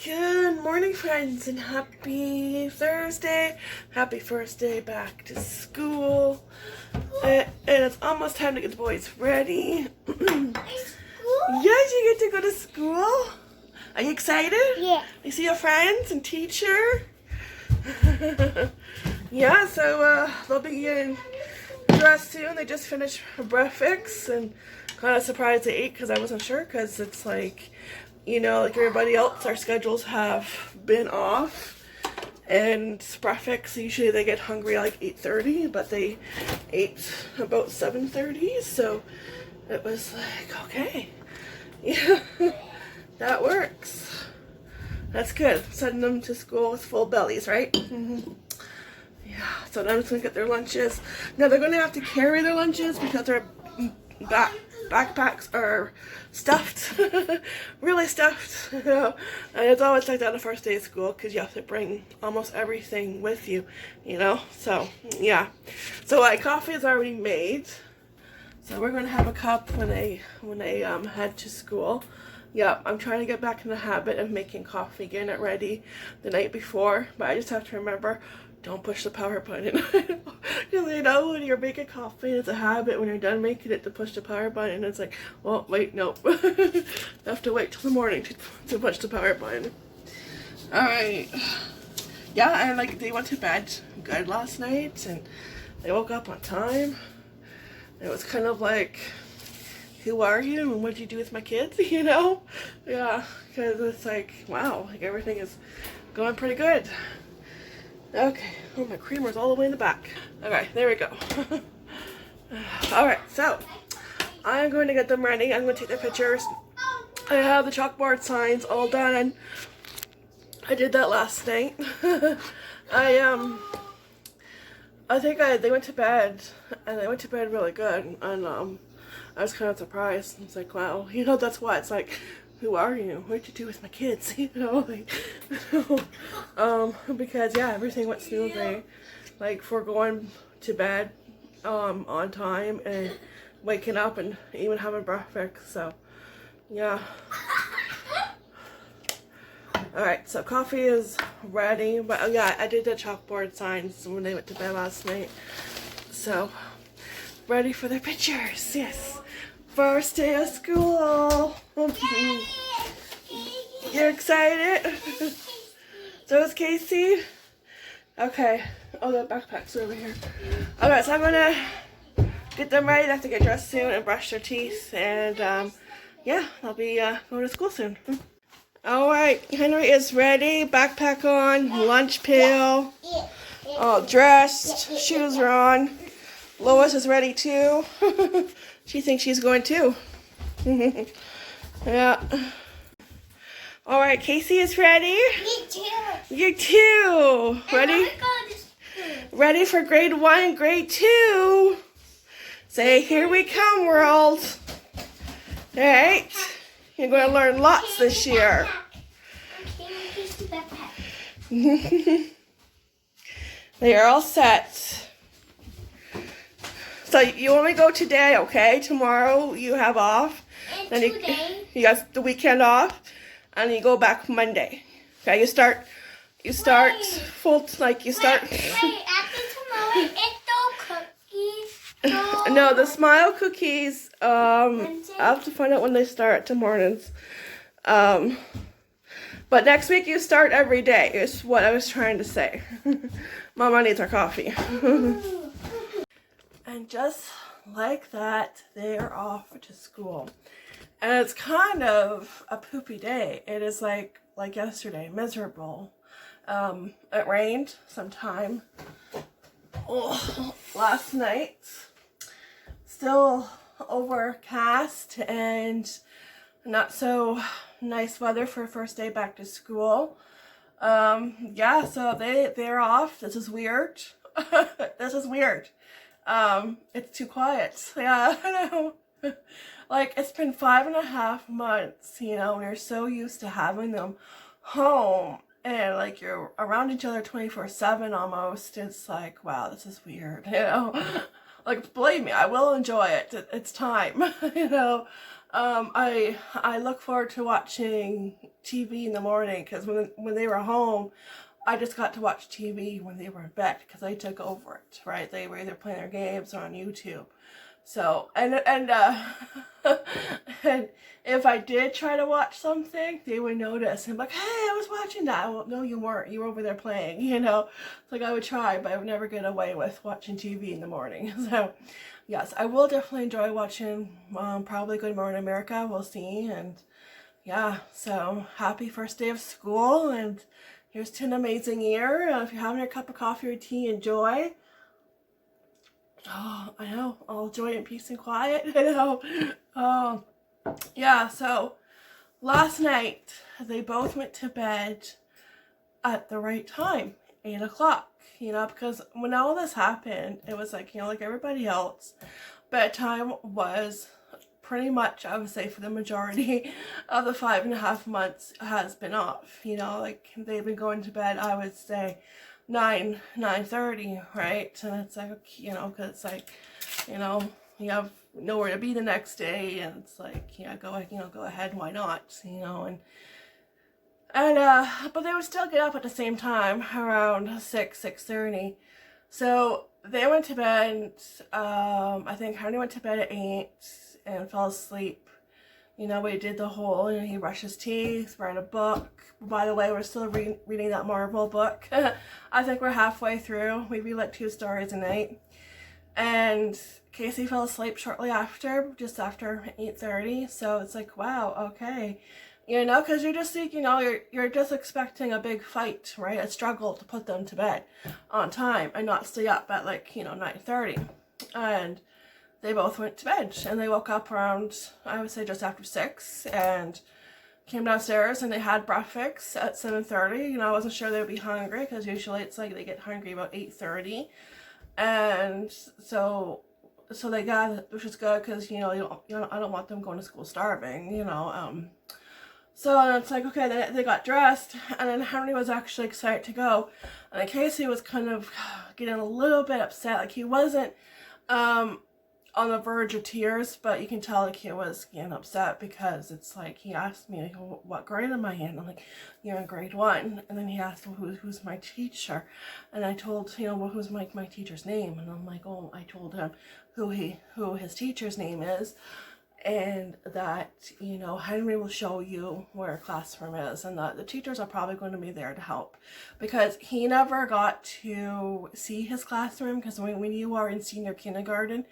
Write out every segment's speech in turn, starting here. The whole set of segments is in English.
Good morning, friends, and happy Thursday. Happy first day back to school. And it's almost time to get the boys ready. Yes, you get to go to school. Are you excited? Yeah. You see your friends and teacher? Yeah, so they'll be getting dressed soon. They just finished breakfast and kind of surprised they ate because I wasn't sure, because it's like, you know, like everybody else, our schedules have been off, and breakfast, usually they get hungry like 8:30, but they ate about 7:30, so it was like, okay, yeah, that works. That's good. Sending them to school with full bellies, right? Yeah, so now I'm just gonna get their lunches. Now they're gonna have to carry their lunches because their backpacks are stuffed, really stuffed. You know? And it's always like that on the first day of school because you have to bring almost everything with you, you know. So yeah, so coffee is already made. So we're gonna have a cup when they head to school. Yeah, I'm trying to get back in the habit of making coffee, getting it ready the night before, but I just have to remember, don't push the power button. Because you know, when you're making coffee, it's a habit when you're done making it to push the power button, and it's like, well, wait, nope. I have to wait till the morning to push the power button. Alright. Yeah, and like they went to bed good last night, and they woke up on time. It was kind of like, who are you and what'd you do with my kids, you know? Yeah, because it's like, wow, like everything is going pretty good. Okay, oh, my creamer's all the way in the back. Okay, there we go. Alright, so I'm going to get them ready. I'm going to take their pictures. I have the chalkboard signs all done. I did that last night. I think they went to bed, and they went to bed really good, and I was kind of surprised. I was like, wow, you know, that's why it's like, who are you? What'd you do with my kids? You know, like, because yeah, everything went smoothly. Like for going to bed on time and waking up and even having breakfast. So yeah. Alright, so coffee is ready, but yeah, I did the chalkboard signs when they went to bed last night. So ready for their pictures, yes. First day of school. You're excited? So is Casey. Okay. Oh, the backpacks are over here. Alright, so I'm gonna get them ready. They have to get dressed soon and brush their teeth, and yeah, I'll be going to school soon. Alright, Henry is ready. Backpack on, lunch pail, all dressed, shoes are on. Lois is ready too. She thinks she's going too. Yeah. Alright, Casey is ready. Me too. You too. Ready? Ready for grade 1 and grade 2. Say, here we come, world. Alright. You're going to learn lots this year. They are all set. So you only go today, okay? Tomorrow you have off. And then today. you got the weekend off, and you go back Monday. Okay, you start full, like you start. Wait, after tomorrow, it's no cookies. No, the smile cookies. I have to find out when they start tomorrows. But next week you start every day. Is what I was trying to say. Mama needs her coffee. And just like that, they are off to school. And it's kind of a poopy day. It is like yesterday, miserable. It rained sometime last night. Still overcast and not so nice weather for first day back to school. Yeah, so they're off. This is weird. This is weird. It's too quiet. Yeah, I know. Like, it's been 5.5 months, you know, we're so used to having them home, and like you're around each other 24/7 almost. It's like, wow, this is weird, you know. Like, believe me, I will enjoy it. It's time, you know. I look forward to watching TV in the morning because when they were home, I just got to watch TV when they were in bed because I took over it, right? They were either playing their games or on YouTube. So, and if I did try to watch something, they would notice and be like, hey, I was watching that. Well, no, you weren't. You were over there playing, you know? It's like I would try, but I would never get away with watching TV in the morning. So, yes, I will definitely enjoy watching probably Good Morning America. We'll see. And yeah, so happy first day of school. And here's to an amazing year. If you're having a cup of coffee or tea, enjoy. Oh, I know, all joy and peace and quiet, I know. Oh, yeah, so last night they both went to bed at the right time, 8 o'clock, you know, because when all this happened, it was like, you know, like everybody else, bedtime was pretty much, I would say, for the majority of the 5.5 months has been off, you know, like they've been going to bed, I would say, 9:30, right? And it's like, you know, because it's like, you know, you have nowhere to be the next day, and it's like, yeah, go ahead, why not, you know? And but they would still get up at the same time around 6:30. So they went to bed. I think Henry went to bed at 8 and fell asleep. You know, we did the whole, you know, he brushed his teeth, read a book. By the way, we're still reading that Marvel book. I think we're halfway through. We read like 2 stories a night. And Casey fell asleep shortly after, just after 8:30. So it's like, wow, okay. You know, because you're just like, you know, you're just expecting a big fight, right? A struggle to put them to bed on time and not stay up at like, you know, 9:30. And they both went to bed and they woke up around, I would say, just after 6 and came downstairs and they had breakfast at 7:30. You know, I wasn't sure they would be hungry because usually it's like they get hungry about 8:30. And so they got it, which is good because, you know, I don't want them going to school starving, you know. So it's like, okay, they got dressed and then Henry was actually excited to go. And then Casey was kind of getting a little bit upset. Like he wasn't, on the verge of tears, but you can tell like he was getting upset because it's like he asked me like, what grade am I in? I'm like, you're in grade 1. And then he asked, well, who's my teacher? And I told, you know, well, who's my teacher's name? And I'm like, oh, I told him who his teacher's name is, and that, you know, Henry will show you where a classroom is, and the teachers are probably going to be there to help, because he never got to see his classroom, because when you are in senior kindergarten,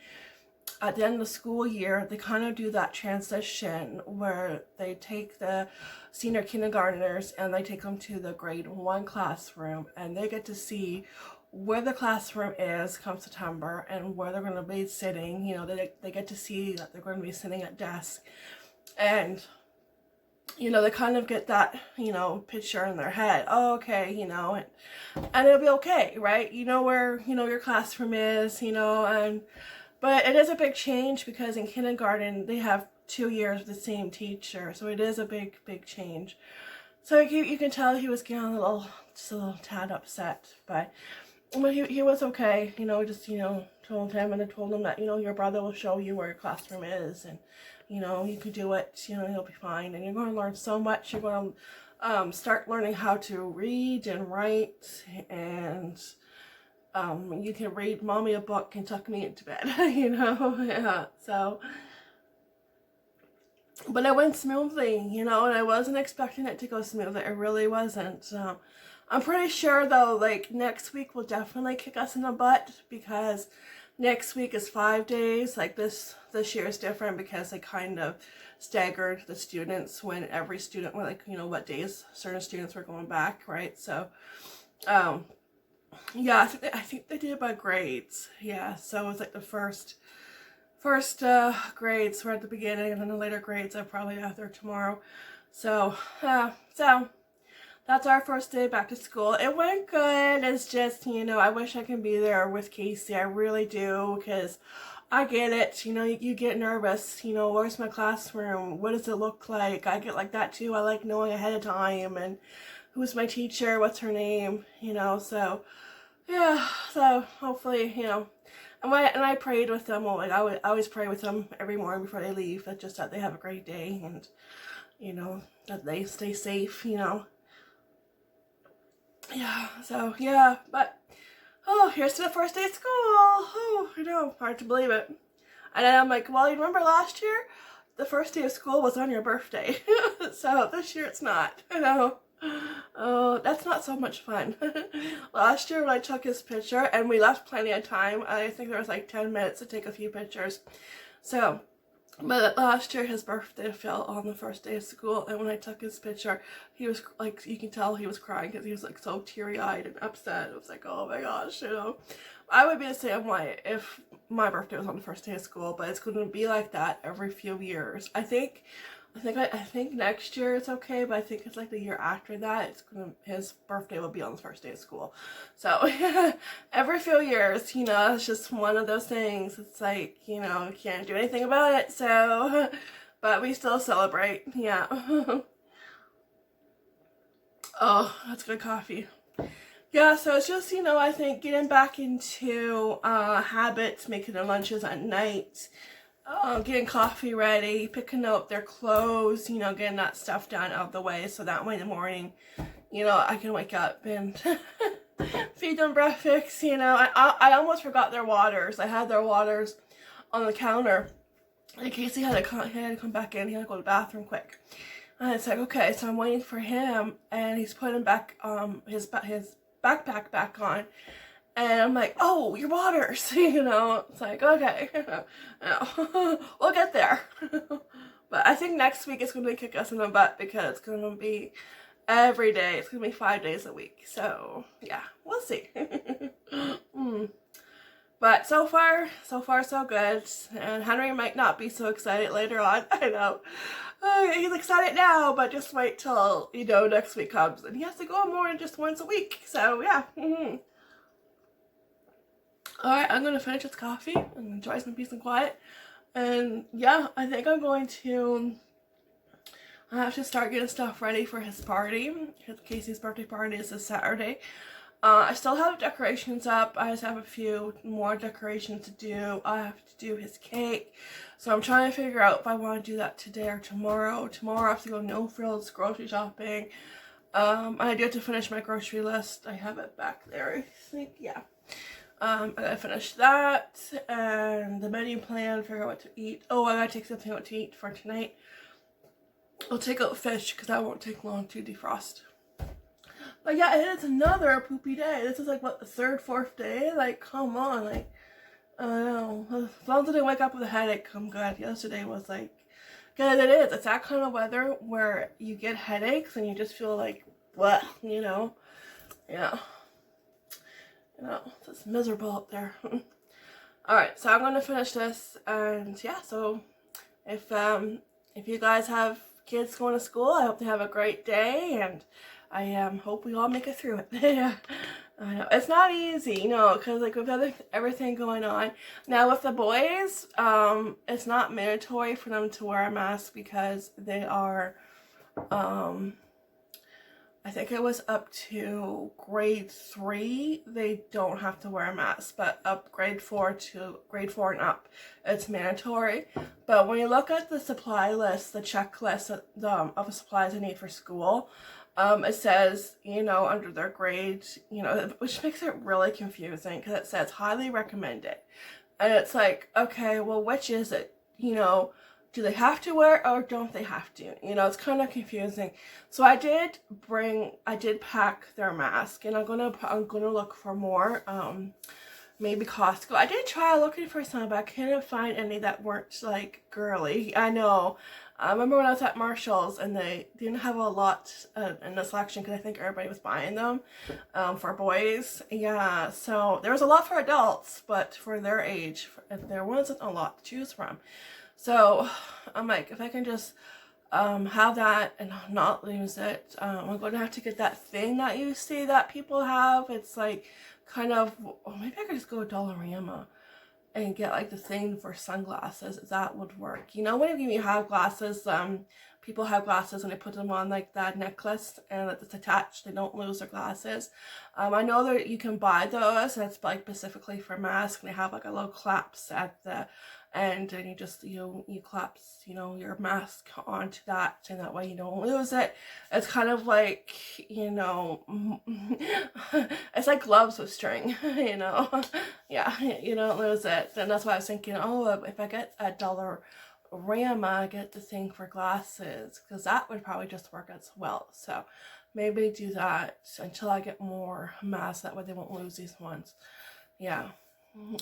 at the end of the school year, they kind of do that transition where they take the senior kindergartners and they take them to the grade 1 classroom, and they get to see where the classroom is come September and where they're going to be sitting. You know, they get to see that they're going to be sitting at desk, and you know, they kind of get that, you know, picture in their head. Oh, okay, you know, and it'll be okay, right? You know where, you know, your classroom is, you know, but it is a big change because in kindergarten they have 2 years with the same teacher, so it is a big change. So you can tell he was getting just a little tad upset, but he was okay. You know, just, you know, told him, and I told him that, you know, your brother will show you where your classroom is, and you know, you can do it. You know, you'll be fine, and you're going to learn so much. You're going to start learning how to read and write, and you can read mommy a book and tuck me into bed, you know. Yeah, so, but it went smoothly, you know, and I wasn't expecting it to go smoothly. It really wasn't. I'm pretty sure though, like next week will definitely kick us in the butt, because next week is 5 days. Like this year is different because they kind of staggered the students when every student were like, you know, what days certain students were going back, right? So, yeah, I think they did by grades. Yeah, so it was like the first grades were at the beginning, and then the later grades are probably out there tomorrow. So that's our first day back to school. It went good. It's just, you know, I wish I could be there with Casey. I really do, because I get it. You know, you get nervous. You know, where's my classroom? What does it look like? I get like that too. I like knowing ahead of time, and who's my teacher? What's her name? You know, so yeah. So hopefully, you know, and I prayed with them. Well, like I always pray with them every morning before they leave. That just that they have a great day, and you know, that they stay safe. You know. Yeah. So yeah, but oh, here's to the first day of school. Oh, I know, hard to believe it. And then I'm like, well, you remember last year? The first day of school was on your birthday. So this year it's not, you know. Oh, that's not so much fun. Last year when I took his picture, and we left plenty of time, I think there was like 10 minutes to take a few pictures. So, but last year his birthday fell on the first day of school, and when I took his picture, he was like, you can tell he was crying because he was like so teary-eyed and upset. It was like, oh my gosh, you know. I would be the same way if my birthday was on the first day of school, but it's going to be like that every few years. I think next year it's okay, but I think it's like the year after that, his birthday will be on the first day of school. So every few years, you know, it's just one of those things. It's like, you know, you can't do anything about it. So, but we still celebrate. Yeah. Oh, that's good coffee. Yeah, so it's just, you know, I think getting back into habits, making their lunches at night, getting coffee ready, picking up their clothes, you know, getting that stuff done out of the way, so that way in the morning, you know, I can wake up and feed them breakfast. You know, I almost forgot their waters. I had their waters on the counter in case he had to come back in. He had to go to the bathroom quick. And it's like, okay, so I'm waiting for him, and he's putting back his backpack back on, and I'm like, oh, your waters. You know, it's like, okay, no. We'll get there. But I think next week it's going to kick us in the butt, because it's going to be every day. It's going to be 5 days a week. So yeah, we'll see. But so far so good. And Henry might not be so excited later on. I know. He's excited now, but just wait till, you know, next week comes, and he has to go more than just once a week. So yeah. Alright, I'm gonna finish this coffee and enjoy some peace and quiet. And yeah, I think I'm going to have to start getting stuff ready for his party. Casey's birthday party is this Saturday. I still have decorations up. I just have a few more decorations to do. I have to do his cake. So I'm trying to figure out if I want to do that today or tomorrow. Tomorrow I have to go no frills grocery shopping. I do have to finish my grocery list. I have it back there, I think. Yeah. I gotta finish that. And the menu plan, figure out what to eat. Oh, I gotta take something out to eat for tonight. I'll take out fish because that won't take long to defrost. But yeah, it is another poopy day. This is like, what, the third, fourth day? Like, come on. Like, I don't know. As long as I didn't wake up with a headache, I'm good. Yesterday was like, because it is. It's that kind of weather where you get headaches and you just feel like, bleh, you know? Yeah. You know, it's miserable up there. Alright, so I'm going to finish this. And yeah, so if you guys have kids going to school, I hope they have a great day. And I hope we all make it through it. Yeah, I know it's not easy, you know, because like with everything going on now with the boys, it's not mandatory for them to wear a mask because they are, I think it was up to grade 3 they don't have to wear a mask, but up grade 4 and up, it's mandatory. But when you look at the supply list, the checklist of the supplies they need for school, it says, you know, under their grade, you know, which makes it really confusing because it says highly recommended. And it's like, okay, well, which is it? You know, do they have to wear it or don't they have to? You know, it's kind of confusing. So I did pack their mask, and I'm gonna look for more. Maybe Costco. I did try looking for some, but I couldn't find any that weren't like girly. I know. I remember when I was at Marshall's and they didn't have a lot in the selection because I think everybody was buying them for boys. Yeah, so there was a lot for adults, but for their age, there wasn't a lot to choose from. So I'm like, if I can just have that and not lose it, I'm going to have to get that thing that you see that people have. It's like kind of, oh, maybe I could just go to Dollarama and get like the thing for sunglasses. That would work. You know, when you have glasses people have glasses and they put them on like that necklace and it's attached. They don't lose their glasses. I know that you can buy those. That's like specifically for masks. And they have like a little clasp at the end, and you just you clasp your mask onto that, and that way you don't lose it. It's kind of like it's like gloves with string. Yeah, you don't lose it. And that's why I was thinking, oh, if I get a Dollarama, get the thing for glasses, because that would probably just work as well. So maybe do that until I get more masks, that way they won't lose these ones. Yeah,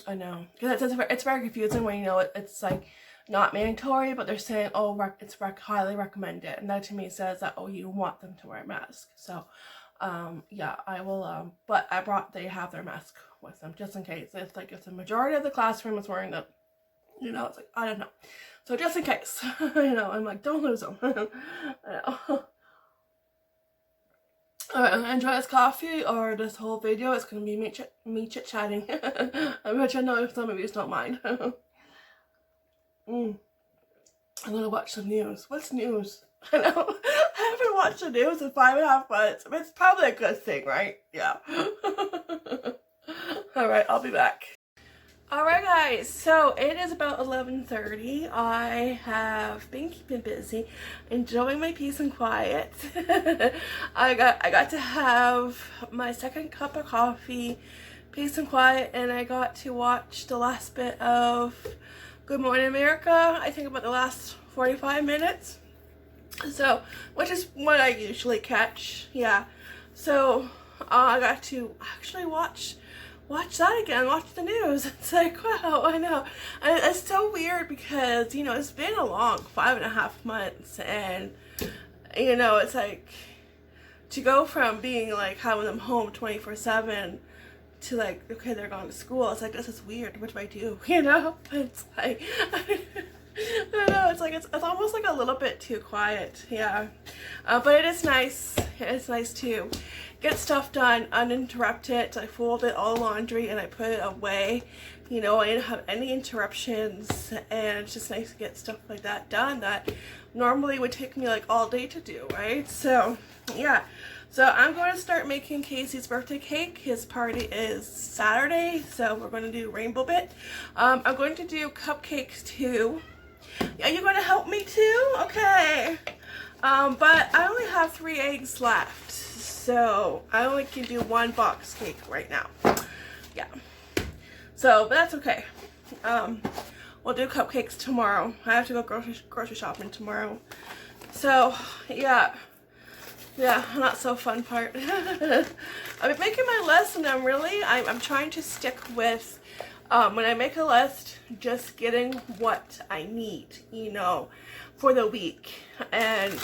I know, because it's very confusing when it's like not mandatory, but they're saying, oh, it's highly recommended, and that to me says that, oh, you want them to wear a mask. So yeah, I will, but they have their mask with them just in case. It's like if the majority of the classroom is wearing them, it's like, I don't know. So just in case, I'm like, don't lose them. I know. Alright, enjoy this coffee or this whole video. It's going to be me chit-chatting. Which I know if some of you don't mind. I'm going to watch some news. What's news? I know. I haven't watched the news in 5.5 months. It's probably a good thing, right? Yeah. Alright, I'll be back. Alright guys, so it is about 11:30. I have been keeping busy, enjoying my peace and quiet. I got to have my second cup of coffee, peace and quiet, and I got to watch the last bit of Good Morning America. I think about the last 45 minutes. So, which is what I usually catch. Yeah. So, I got to actually watch that again, watch the news. It's like, wow, I know. And it's so weird because, it's been a long 5.5 months, and, it's like, to go from being like having them home 24/7 to like, okay, they're gone to school. It's like, this is weird. What do I do? It's like, I know, it's like, it's almost like a little bit too quiet. Yeah. But it is nice. It's nice to get stuff done uninterrupted. I folded all laundry and I put it away. I didn't have any interruptions, and it's just nice to get stuff like that done that normally would take me like all day to do, right? So yeah, so I'm going to start making Casey's birthday cake. His party is Saturday, so we're going to do rainbow bit. I'm going to do cupcakes too. Are you going to help me too? Okay. But I only have 3 eggs left, so I only can do 1 box cake right now. Yeah. So, but that's okay. We'll do cupcakes tomorrow. I have to go grocery shopping tomorrow. So, yeah. Yeah, not so fun part. I've been making my list, and I'm trying to stick with, when I make a list, just getting what I need, for the week, and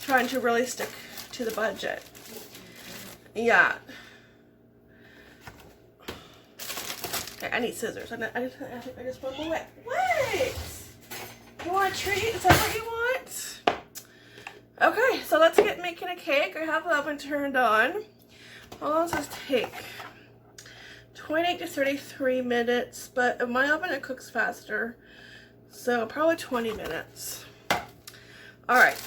trying to really stick to the budget. Yeah. Okay, I need scissors. I think I just put them away. What? You want a treat? Is that what you want? Okay, so let's get making a cake. I have the oven turned on. How long does this take? 28 to 33 minutes, but in my oven it cooks faster, so probably 20 minutes. Alright,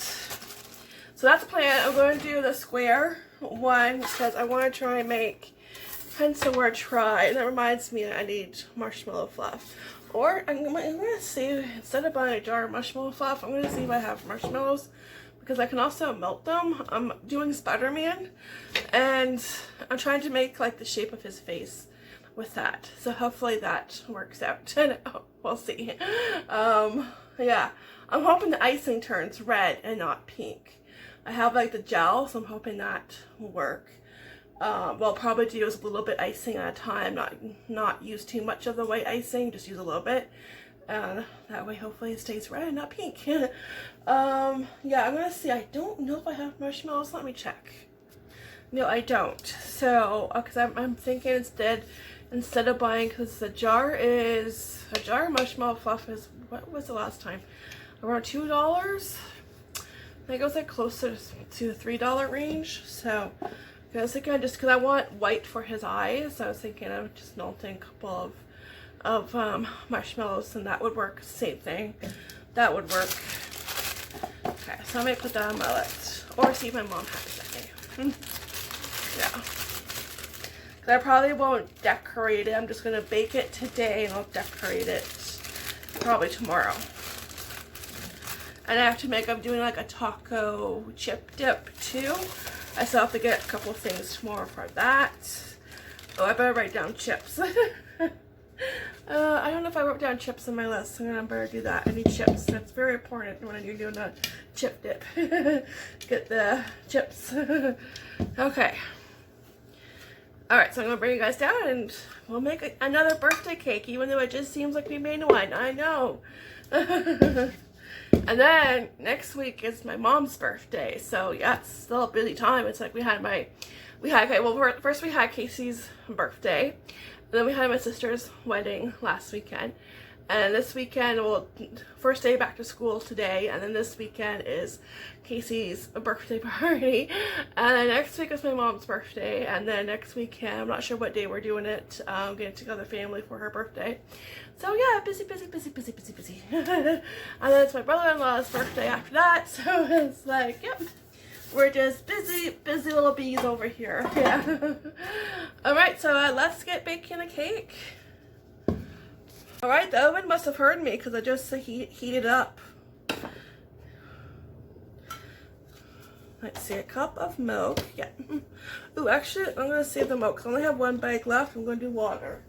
so that's the plan. I'm going to do the square one because I want to try and make, hence the word try, and that reminds me I need marshmallow fluff. Or I'm going to see, instead of buying a jar of marshmallow fluff, I'm going to see if I have marshmallows, because I can also melt them. I'm doing Spider-Man, and I'm trying to make like the shape of his face with that, so hopefully that works out. We'll see. Yeah, I'm hoping the icing turns red and not pink. I have like the gel, so I'm hoping that will work. What I'll probably do is a little bit icing at a time, not use too much of the white icing, just use a little bit, and that way hopefully it stays red and not pink. Yeah, I'm gonna see. I don't know if I have marshmallows. Let me check. No, I don't. So, because I'm thinking instead of buying, because a jar of marshmallow fluff is, what was the last time? Around $2? I think it was like closer to the $3 range. So I was thinking because I want white for his eyes, so I was thinking of just melting a couple of marshmallows, and that would work. Same thing. That would work. Okay, so I may put that on my list. Or see if my mom has any. Yeah. I probably won't decorate it. I'm just going to bake it today and I'll decorate it probably tomorrow. And I have to make, I'm doing like a taco chip dip too. I still have to get a couple of things tomorrow for that. Oh, I better write down chips. I don't know if I wrote down chips on my list. I'm gonna better do that. I need chips. That's very important when you're doing a chip dip. Get the chips. Okay. Alright, so I'm gonna bring you guys down and we'll make another birthday cake, even though it just seems like we made one. I know. And then next week is my mom's birthday. So yeah, it's still a busy time. It's like first we had Casey's birthday, and then we had my sister's wedding last weekend. And this weekend, well, first day back to school today, and then this weekend is Casey's birthday party. And then next week is my mom's birthday, and then next weekend, I'm not sure what day we're doing it, getting together family for her birthday. So yeah, busy. And then it's my brother-in-law's birthday after that, so it's like, yep. We're just busy little bees over here. Yeah. Alright, so let's get baking a cake. Alright, the oven must have heard me because I just heated up. Let's see, a cup of milk. Yeah. Ooh, actually, I'm going to save the milk because I only have one bag left. I'm going to do water.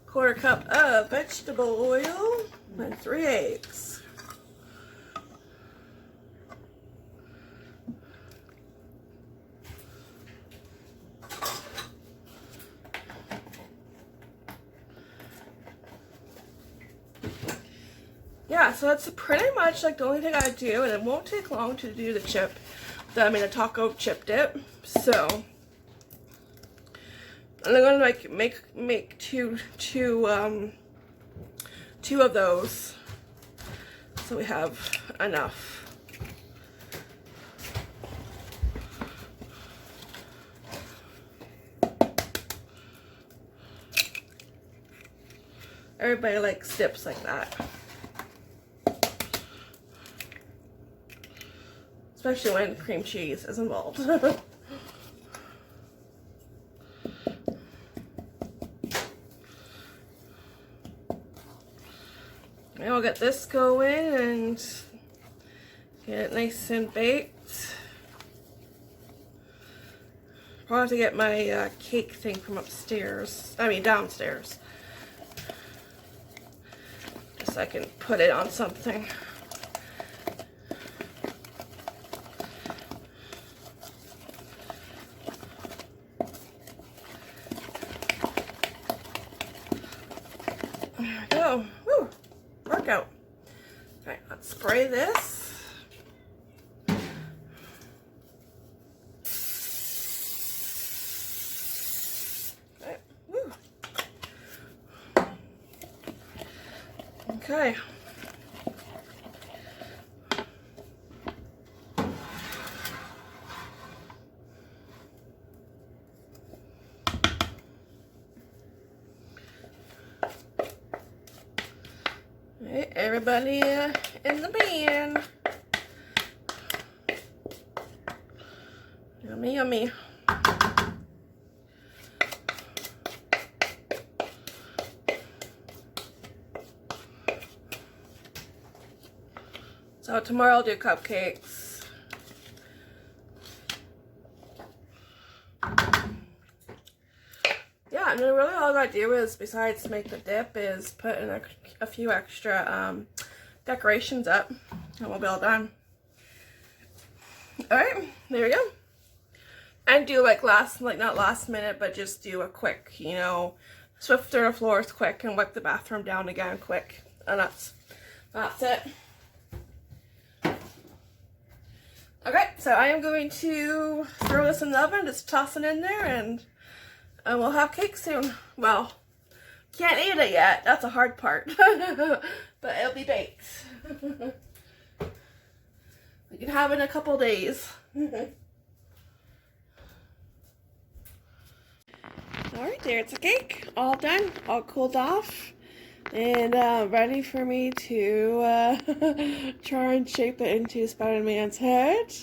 Quarter cup of vegetable oil and 3 eggs. Yeah, so that's pretty much like the only thing I do, and it won't take long to do the the taco chip dip. So and I'm gonna like make two of those, so we have enough. Everybody likes dips like that, especially when cream cheese is involved. I'll get this going and get it nice and baked. I'll have to get my cake thing from downstairs. Just so I can put it on something. There we go. Woo! Workout. Alright, let's spray this. Right. Woo. Okay. Alright, everybody in the band. Yummy, yummy. So tomorrow I'll do cupcakes. Yeah, and then really all I do is, besides make the dip, is put in a few extra decorations up, and we'll be all done. Alright, there we go. And do like not last minute, but just do a quick, swift through the floors quick and wipe the bathroom down again quick. And that's it. Okay, so I am going to throw this in the oven, just toss it in there, and we'll have cake soon. Well, can't eat it yet. That's a hard part. But it'll be baked. We can have it in a couple days. Alright, there's the cake. All done, all cooled off, and ready for me to try and shape it into Spider-Man's head.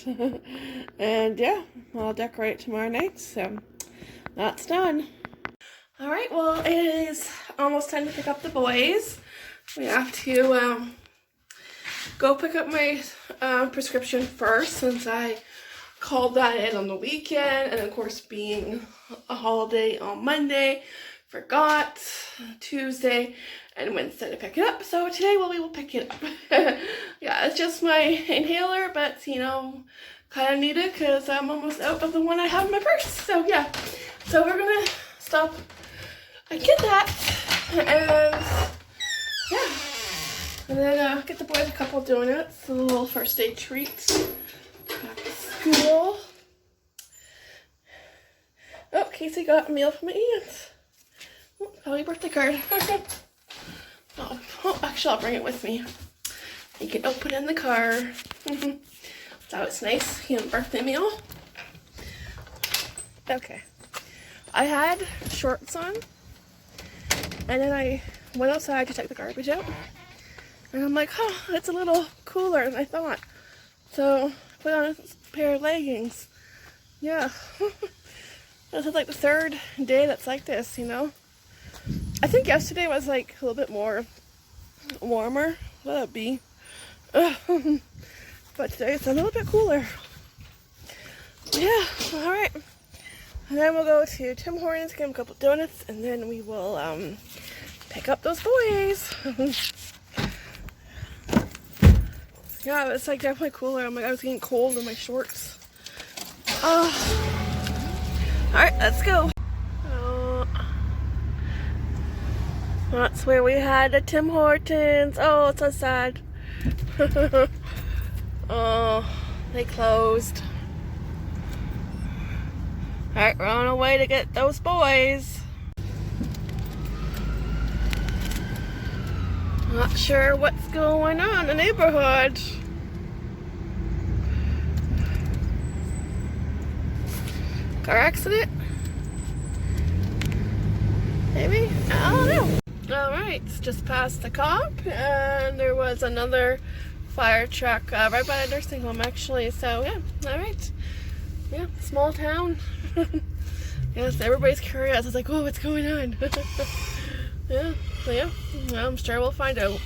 And yeah, I'll decorate tomorrow night, so that's done. Alright, well, it is almost time to pick up the boys. We have to go pick up my prescription first, since I called that in on the weekend, and of course being a holiday on Monday, forgot Tuesday and Wednesday to pick it up, so today we will pick it up. Yeah, it's just my inhaler, but you know, kind of need it because I'm almost out of the one I have in my purse. So yeah, so we're gonna stop and get that, and yeah, and then get the boys a couple donuts, a little first day treat. Back to school. Oh, Casey got a meal from my aunt. Oh, probably birthday card. Oh, actually, I'll bring it with me. You can open it in the car. So it's nice. He had a birthday meal. Okay. I had shorts on, and then I went outside to take the garbage out, and I'm like, oh, it's a little cooler than I thought. So put on a pair of leggings. Yeah. This is like the third day that's like this, you know. I think yesterday was like a little bit more warmer. Let it be. But today it's a little bit cooler. Yeah, alright. And then we'll go to Tim Hortons, get them a couple donuts, and then we will pick up those boys. Yeah, it's like definitely cooler. I'm like, I was getting cold in my shorts. Alright, let's go. That's where we had a Tim Hortons. Oh, it's so sad. Oh, they closed. Alright, we're on our way to get those boys. Not sure what's going on in the neighborhood. Car accident? Maybe? I don't know. Alright, just past the cop, and there was another fire truck right by the nursing home, actually. So, yeah, alright. Yeah, small town. Yes, everybody's curious. I was like, oh, what's going on? Yeah, so yeah, I'm sure we'll find out.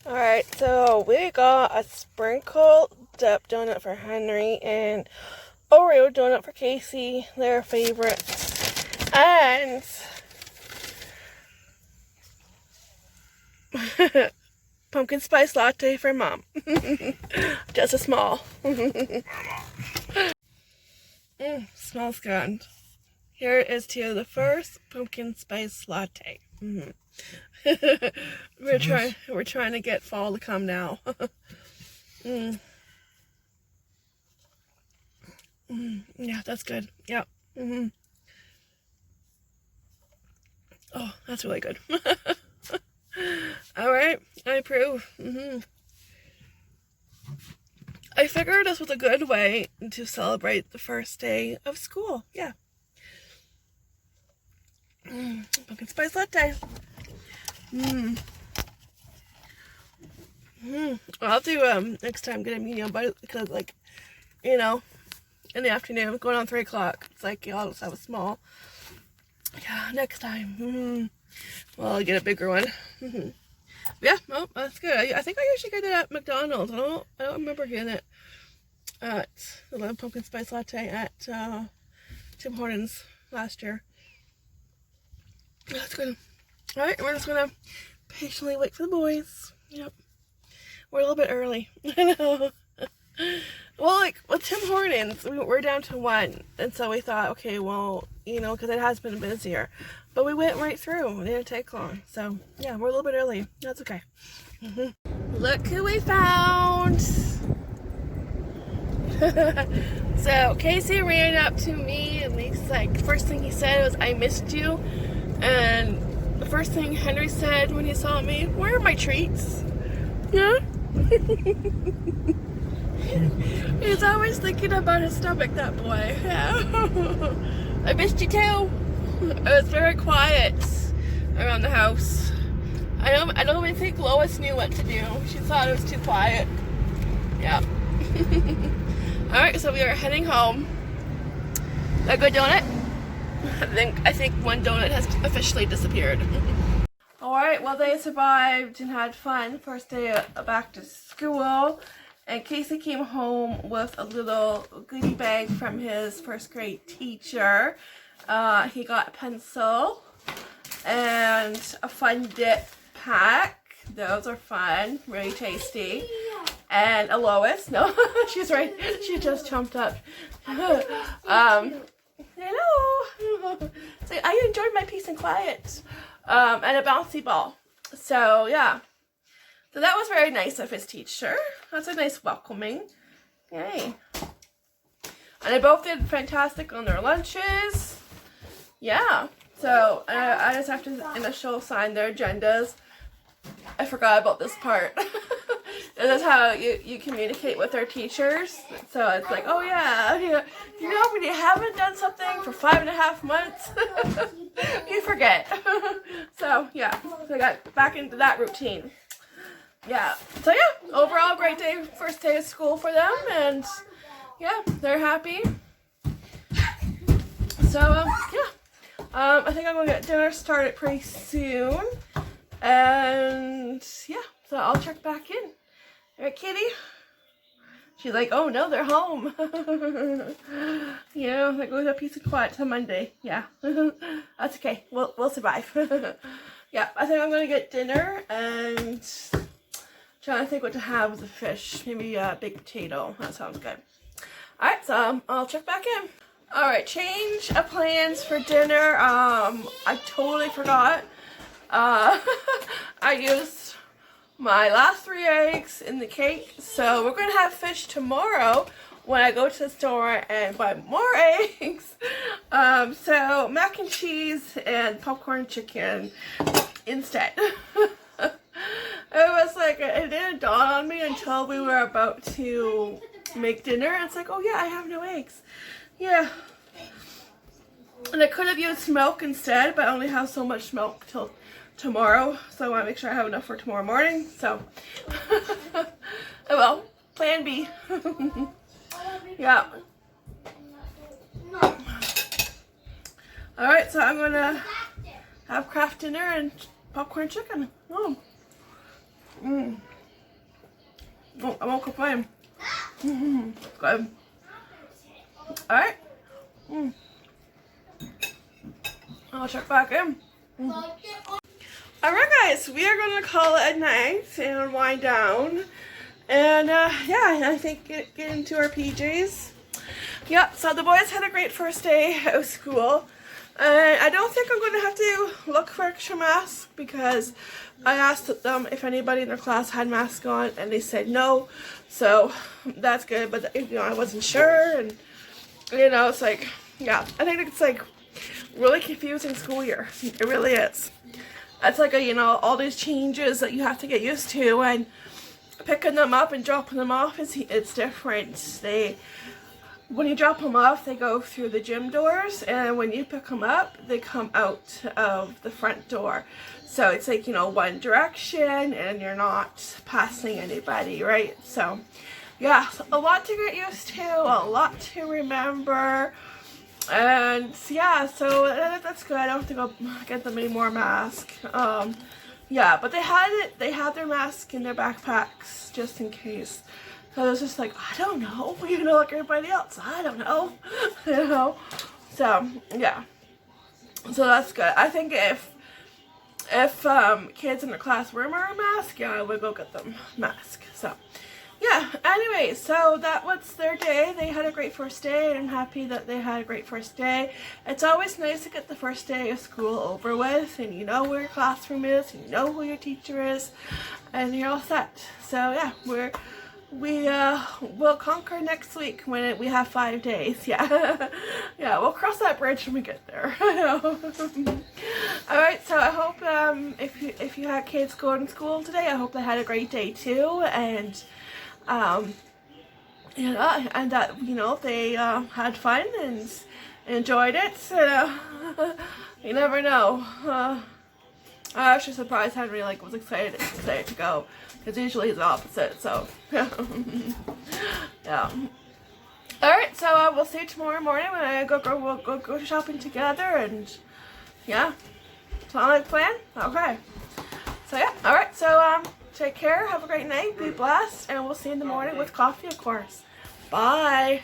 Alright, so we got a sprinkle dip donut for Henry and Oreo donut for Casey, their favorites, and pumpkin spice latte for Mom. Just a small. Smells good. Here is to the first pumpkin spice latte. We're trying to get fall to come now. Yeah, that's good. Yep. Oh, that's really good. All right, I approve. I figured this was a good way to celebrate the first day of school. Yeah. Pumpkin spice latte. I'll do next time get a medium, but because like, you know, in the afternoon, going on 3 o'clock. It's like, you I'll just have a small. Yeah, next time. Well, I'll get a bigger one. Yeah, well, that's good. I think I usually get it at McDonald's. I don't remember getting it at the pumpkin spice latte at Tim Hortons last year. That's good. All right, we're just gonna patiently wait for the boys. Yep, we're a little bit early. I know. Well, like with Tim Hortons, we're down to 1, and so we thought, okay, well, you know, because it has been busier, but we went right through. It didn't take long, so yeah, we're a little bit early. That's okay. Look who we found. So Casey ran up to me, and he's like, first thing he said was, "I missed you," and the first thing Henry said when he saw me, "Where are my treats?" Yeah. He's always thinking about his stomach, that boy. Yeah. I missed you too. It was very quiet around the house. I don't even think Lois knew what to do. She thought it was too quiet. Yeah. Alright, so we are heading home. A good donut? I think one donut has officially disappeared. Alright, well they survived and had fun. First day back to school. And Casey came home with a little goodie bag from his first grade teacher. He got a pencil and a fun dip pack. Those are fun, really tasty. And a Lois. No, she's right. She just jumped up. Hello. So I enjoyed my peace and quiet. And a bouncy ball. So yeah. So that was very nice of his teacher. That's a nice welcoming. Yay. And they both did fantastic on their lunches. Yeah. So I just have to initial sign their agendas. I forgot about this part. This is how you communicate with their teachers. So it's like, oh yeah, you know when you haven't done something for 5.5 months, you forget. So yeah, so I got back into that routine. Yeah, so yeah, overall great day, first day of school for them, and yeah, they're happy. So yeah, I think I'm gonna get dinner started pretty soon, and yeah, so I'll check back in. Alright, Kitty? She's like, oh no, they're home. You know, that goes a piece of quiet till Monday. Yeah, that's okay. We'll survive. Yeah, I think I'm gonna get dinner and trying to think what to have with the fish. Maybe a baked potato. That sounds good. Alright, so I'll check back in. Alright, change of plans for dinner. I totally forgot. I used my last 3 eggs in the cake, so we're gonna have fish tomorrow when I go to the store and buy more eggs. So mac and cheese and popcorn chicken instead. It was like, it didn't dawn on me until we were about to make dinner. It's like, oh yeah, I have no eggs. Yeah. And I could have used milk instead, but I only have so much milk till tomorrow. So I want to make sure I have enough for tomorrow morning. So, oh well, plan B. Yeah. Alright, so I'm going to have craft dinner and popcorn chicken. Oh. Oh, I won't complain. Good. Alright. I'll check back in. Alright guys, we are going to call it a night and wind down. And yeah, I think get into our PJs. Yep, so the boys had a great first day of school. I don't think I'm going to have to look for extra masks because I asked them if anybody in their class had masks on and they said no. So that's good, but you know, I wasn't sure, and you know, it's like, yeah, I think it's like really confusing school year. It really is. It's like you know, all these changes that you have to get used to, and picking them up and dropping them off it's different. When you drop them off, they go through the gym doors, and when you pick them up, they come out of the front door. So it's like, you know, one direction, and you're not passing anybody, right? So, yeah, a lot to get used to, a lot to remember, and yeah, so that's good. I don't have to go get them any more masks. Yeah, but they had their mask in their backpacks just in case. So I was just like, I don't know, you know, like everybody else, I don't know, you know, so, yeah, so that's good. I think if kids in the class were wearing a mask, yeah, I would go get them a mask, so, yeah, anyway, so that was their day. They had a great first day, and I'm happy that they had a great first day. It's always nice to get the first day of school over with, and you know where your classroom is, and you know who your teacher is, and you're all set. So, yeah, we'll conquer next week when we have 5 days. Yeah. Yeah, we'll cross that bridge when we get there. Alright, so I hope if you had kids going to school today, I hope they had a great day too, and you know, and that, you know, they had fun and enjoyed it. So, you never know. I was actually surprised Henry was excited to go, because usually he's the opposite. So yeah. All right, so we'll see you tomorrow morning when I we'll go shopping together, and yeah, sound like a plan? Okay. So yeah, all right. So take care. Have a great night. Be blessed, and we'll see you in the morning with coffee, of course. Bye.